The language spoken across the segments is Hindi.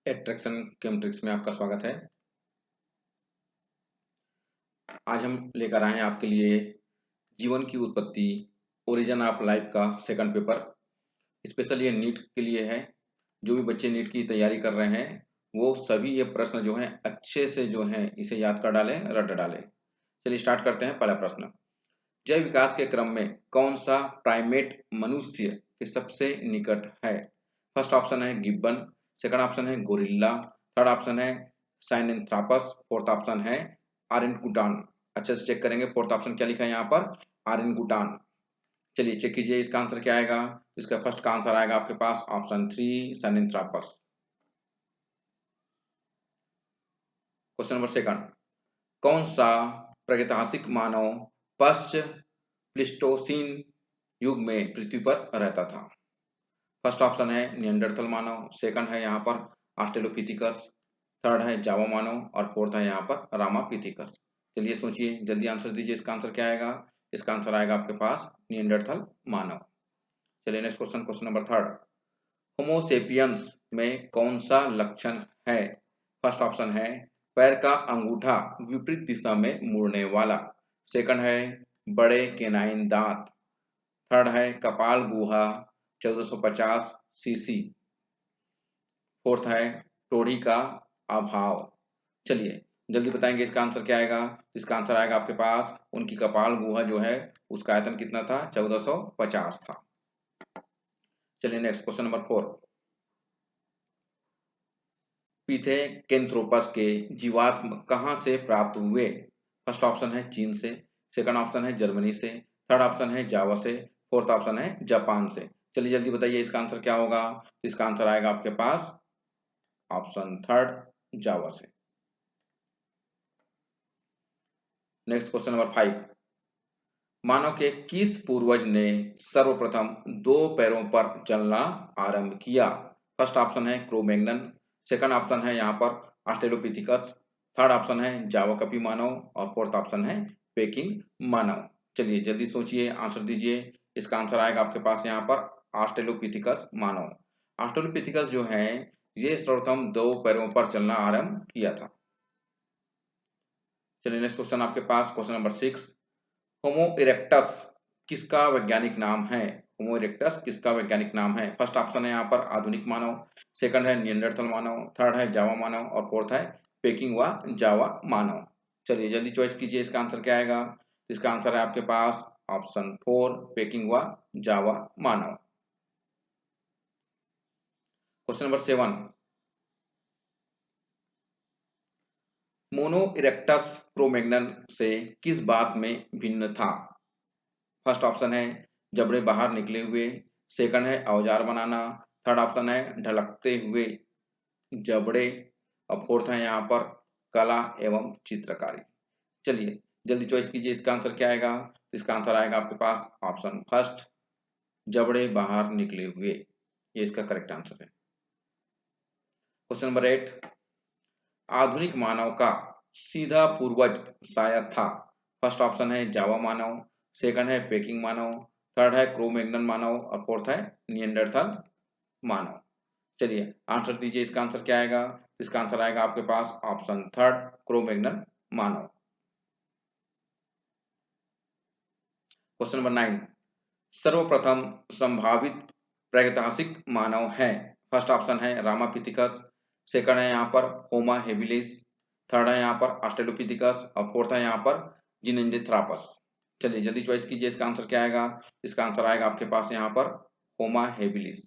एट्रैक्शन केमेट्रिक्स में आपका स्वागत है। आज हम लेकर आए हैं आपके लिए जीवन की उत्पत्ति ओरिजिन ऑफ लाइफ का सेकंड पेपर। स्पेशल ये नीट के लिए है। जो भी बच्चे नीट की तैयारी कर रहे हैं वो सभी ये प्रश्न जो हैं अच्छे से जो हैं इसे याद कर डालें, रट डालें। चलिए स्टार्ट करते हैं। पहला प्रश्न, जैव विकास के क्रम में कौन सा प्राइमेट मनुष्य के सबसे निकट है? फर्स्ट ऑप्शन है गिब्बन, सेकंड ऑप्शन है गोरिल्ला, थर्ड ऑप्शन है साइनेंथ्रापस, फोर्थ ऑप्शन है ऑरेंगुटान। अच्छे से चेक करेंगे फोर्थ ऑप्शन क्या लिखा है यहाँ पर, ऑरेंगुटान। चलिए चेक कीजिए इसका आंसर क्या आएगा। इसका फर्स्ट का आंसर आएगा आपके पास ऑप्शन 3 साइनेंथ्रापस। क्वेश्चन नंबर सेकंड, कौन सा प्रागैतिहासिक मानव पश्च प्लीस्टोसीन युग में पृथ्वी पर रहता था? फर्स्ट ऑप्शन है निएंडरथल मानव, सेकंड है यहाँ पर ऑस्ट्रेलोपिथिकस, थर्ड है जावा मानव और फोर्थ है यहाँ पर रामापिथिकस। चलिए सोचिए, जल्दी आंसर दीजिए। इसका आंसर क्या आएगा? इसका आंसर आएगा आपके पास निएंडरथल मानव। चलिए next question, question number third, Homo sapiens में कौन सा लक्षण है? फर्स्ट ऑप्शन है पैर का अंगूठा विपरीत दिशा में मुड़ने वाला, सेकंड है बड़े केनाइन दांत, थर्ड है कपाल गुहा 1450 सीसी, फोर्थ है टोड़ी का अभाव। चलिए जल्दी बताएंगे इसका आंसर क्या आएगा। इसका आंसर आएगा आपके पास उनकी कपाल गुहा जो है उसका आयतन कितना था? 1450 था। चलिए नेक्स्ट क्वेश्चन नंबर फोर, पिथेकेंथ्रोपस के जीवाश्म कहाँ से प्राप्त हुए? फर्स्ट ऑप्शन है चीन से, सेकंड ऑप्शन है जर्मनी से, थर्ड ऑप्शन है जावा से, फोर्थ ऑप्शन है जापान से। चलिए जल्दी बताइए इसका आंसर क्या होगा। इसका आंसर आएगा आपके पास ऑप्शन थर्ड जावा से। नेक्स्ट क्वेश्चन नंबर फाइव, मानव के किस पूर्वज ने सर्वप्रथम दो पैरों पर चलना आरंभ किया? फर्स्ट ऑप्शन है क्रोमैग्नन, सेकंड ऑप्शन है यहाँ पर ऑस्ट्रेलोपिथिकस, थर्ड ऑप्शन है जावाकपी मानव और फोर्थ ऑप्शन है पेकिंग मानव। चलिए जल्दी सोचिए, आंसर दीजिए। इसका आंसर आएगा आपके पास यहाँ पर ऑस्ट्रेलोपिथिकस मानव। ऑस्ट्रेलोपिथिकस जो है ये सर्वप्रथम दो पैरों पर चलना आरंभ किया था। चलिए नेक्स्ट क्वेश्चन आपके पास, क्वेश्चन नंबर सिक्स, होमो इरेक्टस किसका वैज्ञानिक नाम है? होमो इरेक्टस किसका वैज्ञानिक नाम है? फर्स्ट ऑप्शन है यहाँ पर आधुनिक मानव, सेकंड है निएंडरथल मानव, थर्ड है जावा मानव और फोर्थ है पेकिंग व जावा मानव। चलिए जल्दी चॉइस कीजिए, इसका आंसर क्या आएगा। इसका आंसर है आपके पास ऑप्शन 4 पेकिंग व जावा मानव। Question number 7, homo erectus Cro-Magnon से किस बात में भिन्न था? फर्स्ट ऑप्शन है जबड़े बाहर निकले हुए, सेकंड है औजार बनाना, थर्ड ऑप्शन है ढलकते हुए जबड़े और फोर्थ है यहाँ पर कला एवं चित्रकारी। चलिए जल्दी चॉइस कीजिए, इसका आंसर क्या आएगा। इसका आंसर आएगा आपके पास ऑप्शन फर्स्ट जबड़े बाहर निकले हुए, ये इसका करेक्ट आंसर है। क्वेश्चन नंबर 8, आधुनिक मानव का सीधा पूर्वज शायद था। फर्स्ट ऑप्शन है जावा मानव, सेकंड है पेकिंग मानव, थर्ड है क्रोमैग्नन मानव और फोर्थ है निएंडरथल मानव। चलिए आंसर दीजिए, इसका आंसर क्या आएगा। इसका आंसर आएगा आपके पास ऑप्शन थर्ड क्रोमैग्नन मानव। क्वेश्चन नंबर 9, सर्वप्रथम संभावित प्रागैतिहासिक मानव है? फर्स्ट ऑप्शन है रामापिथिकस, सेकंड है यहाँ पर होमा हेबिलिस, थर्ड है यहाँ पर ऑस्ट्रेलोपिथिकस और फोर्थ है यहाँ पर जिनेंद्रोथ्रापस। चलिए जल्दी चॉइस कीजिए, इसका आंसर क्या आएगा। इसका आंसर आएगा आपके पास यहाँ पर होमा हेबिलिस।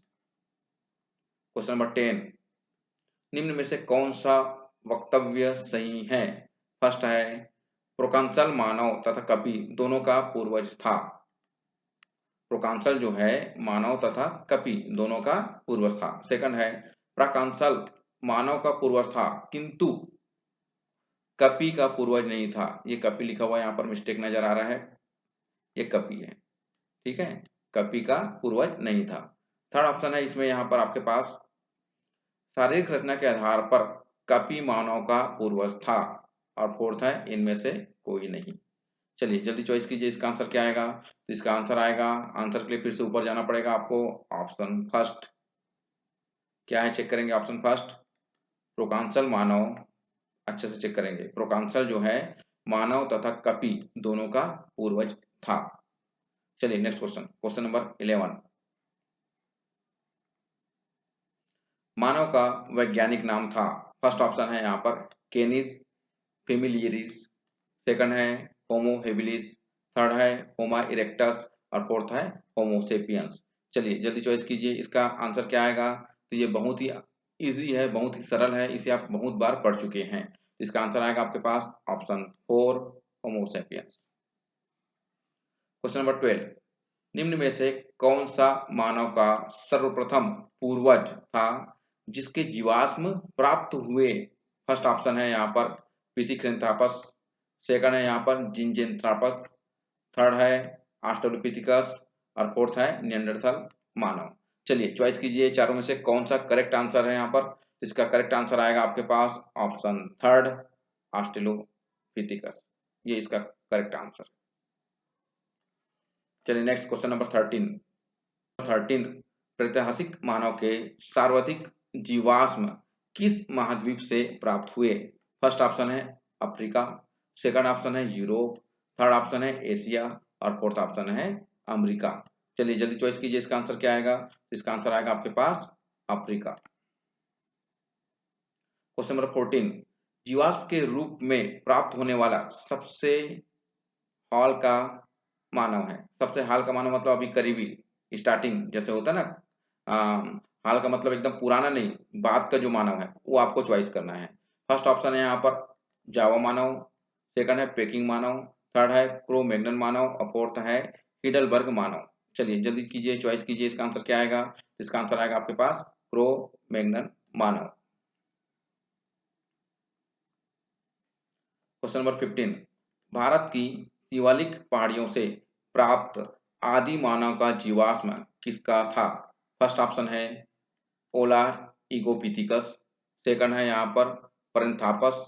क्वेश्चन नंबर 10, निम्न में से कौन सा वक्तव्य सही है? फर्स्ट है प्रोकांसल मानव तथा कपि दोनों का पूर्वज था। प्रोकांसल जो है मानव तथा कपि दोनों का पूर्वज था। सेकंड है प्राकांसल मानव का पूर्वज था किंतु कपि का पूर्वज नहीं था। ये कपि लिखा हुआ यहाँ पर मिस्टेक नजर आ रहा है, ये कपि है, ठीक है, कपि का पूर्वज नहीं था। थर्ड ऑप्शन है इसमें यहाँ पर आपके पास शारीरिक रचना के आधार पर कपि मानव का पूर्वज था और फोर्थ है इनमें से कोई नहीं। चलिए जल्दी चॉइस कीजिए, इसका आंसर क्या आएगा। तो इसका आंसर आएगा, आंसर के लिए फिर से ऊपर जाना पड़ेगा आपको, ऑप्शन फर्स्ट। क्या है चेक करेंगे, ऑप्शन फर्स्ट प्रोकांसल मानव, अच्छे से चेक करेंगे, प्रोकांसल जो है मानव तथा कपि दोनों का पूर्वज था। चलिए नेक्स्ट क्वेश्चन, क्वेश्चन नंबर 11, मानव का वैज्ञानिक नाम था। फर्स्ट ऑप्शन है यहाँ पर केनिस फेमिलियरिस, सेकंड है होमो हेबिलिस, थर्ड है होमा इरेक्टस और फोर्थ है होमो सेपियंस। चलिए जल्दी चॉइस कीजिए, इसका आंसर क्या आएगा। तो ये बहुत ही इजी है, बहुत ही सरल है, इसे आप बहुत बार पढ़ चुके हैं। इसका आंसर आएगा आपके पास ऑप्शन 4 होमो सेपियंस। क्वेश्चन नंबर 12, निम्न में से कौन सा मानव का सर्वप्रथम पूर्वज था जिसके जीवाश्म प्राप्त हुए। फर्स्ट ऑप्शन है यहाँ पर पिथिकेंथ्रापस, सेकंड है यहाँ पर जिंजेंथ्रापस, थर्ड है ऑस्ट्रेलोपिथेकस और फोर्थ है निएंडरथल मानव। चलिए चॉइस कीजिए, चारों में से कौन सा करेक्ट आंसर है यहाँ पर। इसका करेक्ट आंसर आएगा आपके पास ऑप्शन थर्ड ऑस्ट्रेलोपिथेकस, ये इसका करेक्ट आंसर। चलिए नेक्स्ट क्वेश्चन नंबर 13, प्रातिहासिक मानव के सार्वधिक जीवाश्म किस महाद्वीप से प्राप्त हुए। फर्स्ट ऑप्शन है अफ्रीका, सेकंड ऑप्शन है यूरोप, थर्ड ऑप्शन है एशिया और फोर्थ ऑप्शन है अमेरिका। चलिए जल्दी चॉइस कीजिए, इसका आंसर क्या आएगा। इसका आंसर आएगा आपके पास अफ्रीका। क्वेश्चन नंबर 14, जीवाश्म के रूप में प्राप्त होने वाला सबसे हाल का मानव है। सबसे हाल का मानव मतलब अभी करीबी, स्टार्टिंग जैसे होता है ना, हाल का मतलब एकदम पुराना नहीं, बाद का जो मानव है वो आपको चॉइस करना है। फर्स्ट ऑप्शन है यहाँ पर जावा मानव, सेकंड है पेकिंग मानव, थर्ड है क्रो मैग्नन मानव और फोर्थ है हिडलबर्ग मानव। चलिए जल्दी कीजिए, चॉइस कीजिए, इसका आंसर क्या आएगा। इसका आंसर आएगा आपके पास क्रो मैग्नन मानव। क्वेश्चन नंबर 15, भारत की शिवालिक पहाड़ियों से प्राप्त आदि मानव का जीवाश्म किसका था। फर्स्ट ऑप्शन है ओलार इगोपिथिकस, सेकंड है यहाँ पर परंथापस,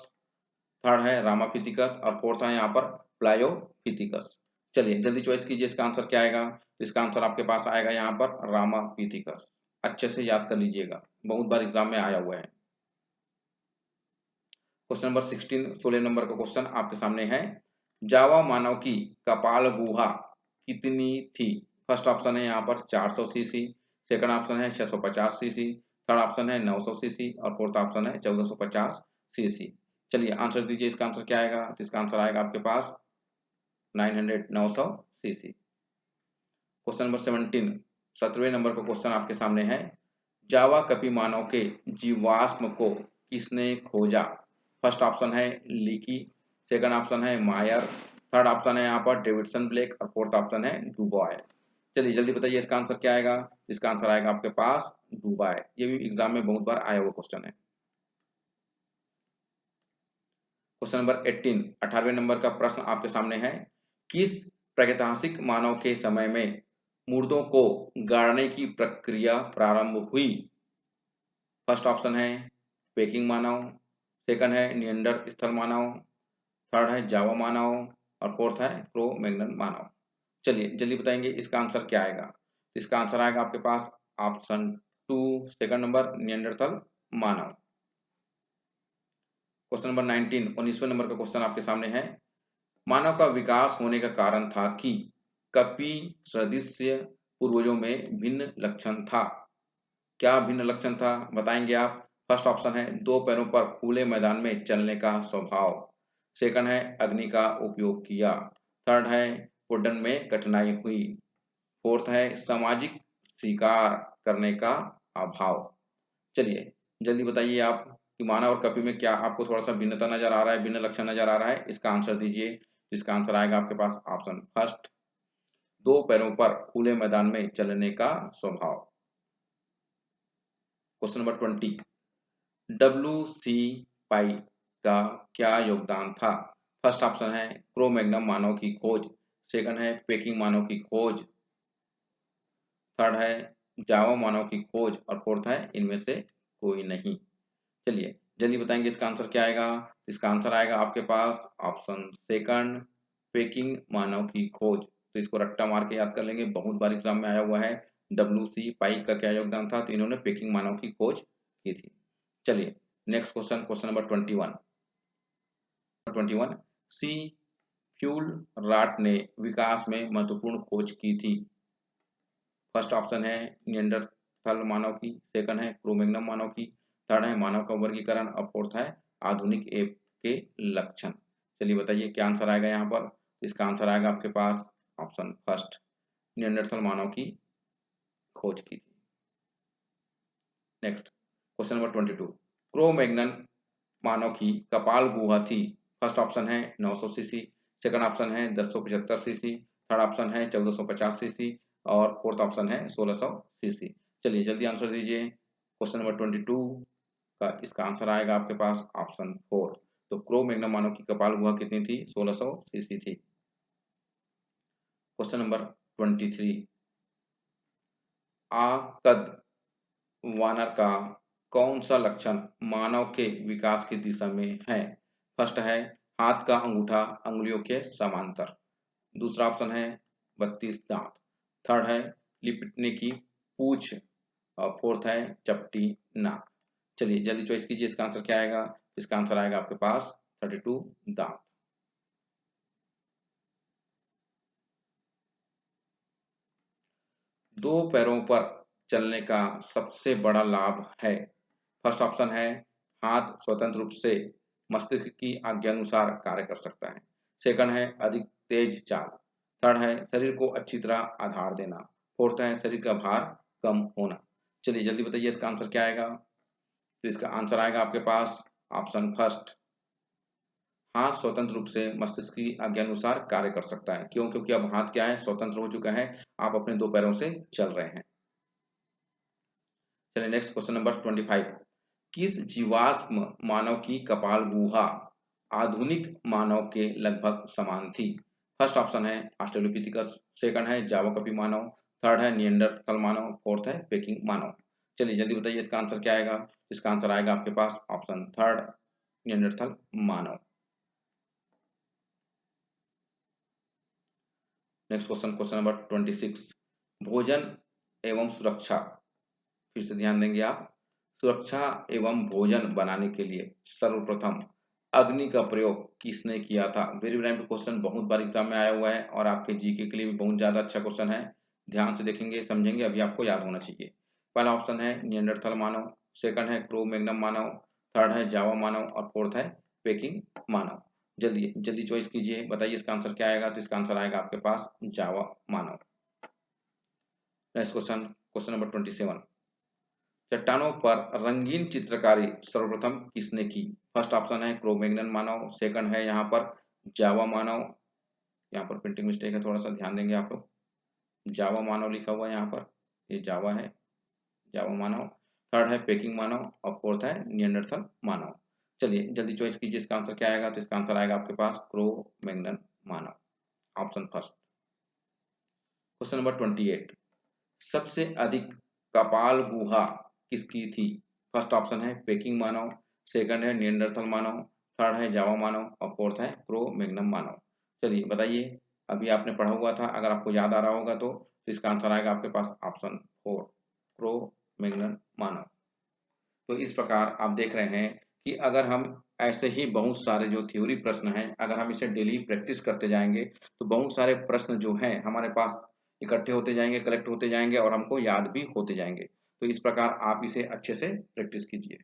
थर्ड है रामापिथिकस और फोर्थ है यहाँ पर प्लायोपिथिकस। चलिए जल्दी चॉइस कीजिए, इसका आंसर क्या आएगा। इसका आंसर आपके पास आएगा यहाँ पर रामापिथिकस। अच्छे से याद कर लीजिएगा, बहुत बार एग्जाम में आया हुआ है। क्वेश्चन नंबर 16, 16 नंबर का क्वेश्चन आपके सामने है, जावा मानव की कपाल गुहा कितनी थी। फर्स्ट ऑप्शन है यहाँ पर 400 सीसी, सेकंड ऑप्शन है 650 सीसी, थर्ड ऑप्शन है 900 सीसी और फोर्थ ऑप्शन है 1450 सीसी। चलिए आंसर दीजिए, इसका आंसर क्या आएगा। तो इसका आंसर आएगा आपके पास 900 सीसी। क्वेश्चन नंबर 17, 17वें नंबर का क्वेश्चन आपके सामने है, जावा कपि मानव के जीवाश्म को किसने खोजा। फर्स्ट ऑप्शन है लीकी, सेकंड ऑप्शन है मायर, थर्ड ऑप्शन है यहाँ पर डेविडसन ब्लेक और फोर्थ ऑप्शन है डुबॉय। चलिए जल्दी बताइए, इसका आंसर क्या आएगा। इसका आंसर आएगा आपके पास डुबॉय, ये भी एग्जाम में बहुत बार आया हुआ क्वेश्चन है। क्वेश्चन नंबर 18, 18वें नंबर का प्रश्न आपके सामने है, किस प्रागैतिहासिक मानव के समय में मुर्दों को गाड़ने की प्रक्रिया प्रारंभ हुई। फर्स्ट ऑप्शन है पेकिंग मानव, सेकंड है निएंडरथल मानव, थर्ड है जावा मानव और फोर्थ है क्रो मैग्नन मानव। चलिए जल्दी बताएंगे, इसका आंसर क्या आएगा। इसका आंसर आएगा आपके पास ऑप्शन 2 सेकंड नंबर निएंडरथल मानव। क्वेश्चन नंबर 19, 19वें नंबर का क्वेश्चन आपके सामने है, मानव का विकास होने का कारण था कि कपि सदृश्य पूर्वजों में भिन्न लक्षण था। क्या भिन्न लक्षण था बताएंगे आप। फर्स्ट ऑप्शन है दो पैरों पर खुले मैदान में चलने का स्वभाव, सेकंड है अग्नि का उपयोग किया, थर्ड है उड्डयन में कठिनाई हुई, फोर्थ है सामाजिक स्वीकार करने का अभाव। चलिए जल्दी बताइए आप कि मानव और कपि में क्या आपको थोड़ा सा भिन्नता नजर आ रहा है, भिन्न लक्षण नजर आ रहा है। इसका आंसर दीजिए। इसका आंसर आएगा आपके पास ऑप्शन फर्स्ट, दो पैरों पर खुले मैदान में चलने का स्वभाव। Question number 20, डब्ल्यू.सी. पाई का क्या योगदान था। फर्स्ट ऑप्शन है क्रो मैग्नम मानव की खोज, सेकंड है पेकिंग मानव की खोज, थर्ड है जावा मानव की खोज और फोर्थ है इनमें से कोई नहीं। चलिए जल्दी बताएंगे, इसका आंसर क्या आएगा। इसका आंसर आएगा आपके पास ऑप्शन सेकंड पेकिंग मानव की खोज। तो इसको रट्टा मार के याद कर लेंगे, बहुत बार एग्जाम में आया हुआ है। डब्ल्यू सी पाई का क्या योगदान था, तो इन्होंने पेकिंग मानव की खोज की थी। चलिए नेक्स्ट क्वेश्चन, क्वेश्चन नंबर 21 सी फ्यूल राट ने विकास में महत्वपूर्ण खोज की थी। फर्स्ट ऑप्शन है निएंडरथल मानव की, सेकंड है क्रो-मैग्नम मानव की, थर्ड है मानव का वर्गीकरण और फोर्थ है आधुनिक एप के लक्षण। चलिए बताइए क्या आंसर आएगा यहाँ पर। इसका आंसर आएगा आपके पास ऑप्शन फर्स्ट, निएंडरथल मानव की खोज की थी। नेक्स्ट क्वेश्चन नंबर 22 क्रो-मैग्नन मानव की कपाल गुहा थी। फर्स्ट ऑप्शन है 900 सीसी, सेकंड ऑप्शन है 1075 सीसी, थर्ड ऑप्शन है 1450 सीसी और फोर्थ ऑप्शन है 1600 सीसी। चलिए जल्दी आंसर दीजिए। क्वेश्चन नंबर 22 का इसका आंसर आएगा आपके पास ऑप्शन 4। तो क्रो-मैग्नन मानव की कपाल गुहा कितनी थी? 1600 सीसी थी। क्वेश्चन नंबर 23 आकद वानर का कौन सा लक्षण मानव के विकास की दिशा में है? फर्स्ट है हाथ का अंगूठा अंगुलियों के समांतर, दूसरा ऑप्शन है 32 दांत, थर्ड है लिपटने की पूंछ और फोर्थ है चपटी नाक। चलिए जल्दी चॉइस कीजिए, इसका आंसर क्या आएगा? इसका आंसर आएगा आपके पास 32 दांत। दो पैरों पर चलने का सबसे बड़ा लाभ है। फर्स्ट ऑप्शन है हाथ स्वतंत्र रूप से मस्तिष्क की आज्ञानुसार कार्य कर सकता है, सेकंड है अधिक तेज चाल, थर्ड है शरीर को अच्छी तरह आधार देना, फोर्थ है शरीर का भार कम होना। चलिए जल्दी बताइए इसका आंसर क्या आएगा। तो इसका आंसर आएगा आपके पास ऑप्शन फर्स्ट, हाथ स्वतंत्र रूप से मस्तिष्क की आज्ञानुसार कार्य कर सकता है। क्यों? क्योंकि अब हाथ क्या है? स्वतंत्र हो चुका है, आप अपने दो पैरों से चल रहे हैं। चलिए नेक्स्ट क्वेश्चन नंबर 25 किस जीवाश्म मानव की कपाल गुहा आधुनिक मानव के लगभग समान थी? फर्स्ट ऑप्शन है ऑस्ट्रेलोपिथेकस, सेकंड है जावाकपी मानव, थर्ड है निएंडरथल मानव, फोर्थ है पेकिंग मानव। चलिए जल्दी बताइए इसका आंसर क्या आएगा। इसका आंसर आएगा आपके पास ऑप्शन थर्ड, निएंडरथल मानव। नेक्स्ट क्वेश्चन, क्वेश्चन नंबर 26 भोजन एवं सुरक्षा, फिर से ध्यान देंगे आप। सुरक्षा एवं भोजन बनाने के लिए सर्वप्रथम अग्नि का प्रयोग किसने किया था? वेरी इंपॉर्टेंट क्वेश्चन, बहुत बार एग्जाम में आया हुआ है और आपके जीके के लिए भी बहुत ज्यादा अच्छा क्वेश्चन है। ध्यान से देखेंगे समझेंगे, अभी आपको याद होना चाहिए। पहला ऑप्शन है निएंडरथल मानव, सेकंड है क्रो-मैग्नम मानव, थर्ड है जावा मानव और फोर्थ है पेकिंग मानव। जल्दी जल्दी चॉइस कीजिए, बताइए इसका आंसर क्या आएगा। तो इसका आंसर आएगा आपके पास जावा मानव। नेक्स्ट क्वेश्चन, क्वेश्चन नंबर 27 चट्टानों पर रंगीन चित्रकारी सर्वप्रथम किसने की? फर्स्ट ऑप्शन है क्रो-मैग्नन मानव, सेकंड है यहाँ पर जावा मानव, यहाँ पर प्रिंटिंग मिस्टेक है, थोड़ा सा ध्यान देंगे आप लोग। जावा मानव लिखा हुआ है यहाँ पर, ये जावा है, जावा मानव, थर्ड है पेकिंग मानव और फोर्थ है निएंडरथल मानव। चलिए जल्दी चॉइस कीजिए, इसका आंसर क्या आएगा। तो इसका आंसर आएगा आपके पास क्रो-मैग्नन मानव, ऑप्शन फर्स्ट। क्वेश्चन नंबर 28 सबसे अधिक कपाल गुहा किसकी थी? फर्स्ट ऑप्शन है पेकिंग मानव, सेकंड है निएंडरथल मानव, थर्ड है जावा मानव और फोर्थ है क्रो-मैग्नन मानव। चलिए बताइए, अभी आपने पढ़ा हुआ था, अगर आपको याद आ रहा होगा तो इसका आंसर आएगा आपके पास ऑप्शन 4, क्रो-मैग्नन मानव। तो इस प्रकार आप देख रहे हैं कि अगर हम ऐसे ही बहुत सारे जो थ्योरी प्रश्न हैं, अगर हम इसे डेली प्रैक्टिस करते जाएंगे तो बहुत सारे प्रश्न जो हैं हमारे पास इकट्ठे होते जाएंगे, कलेक्ट होते जाएंगे और हमको याद भी होते जाएंगे। तो इस प्रकार आप इसे अच्छे से प्रैक्टिस कीजिए।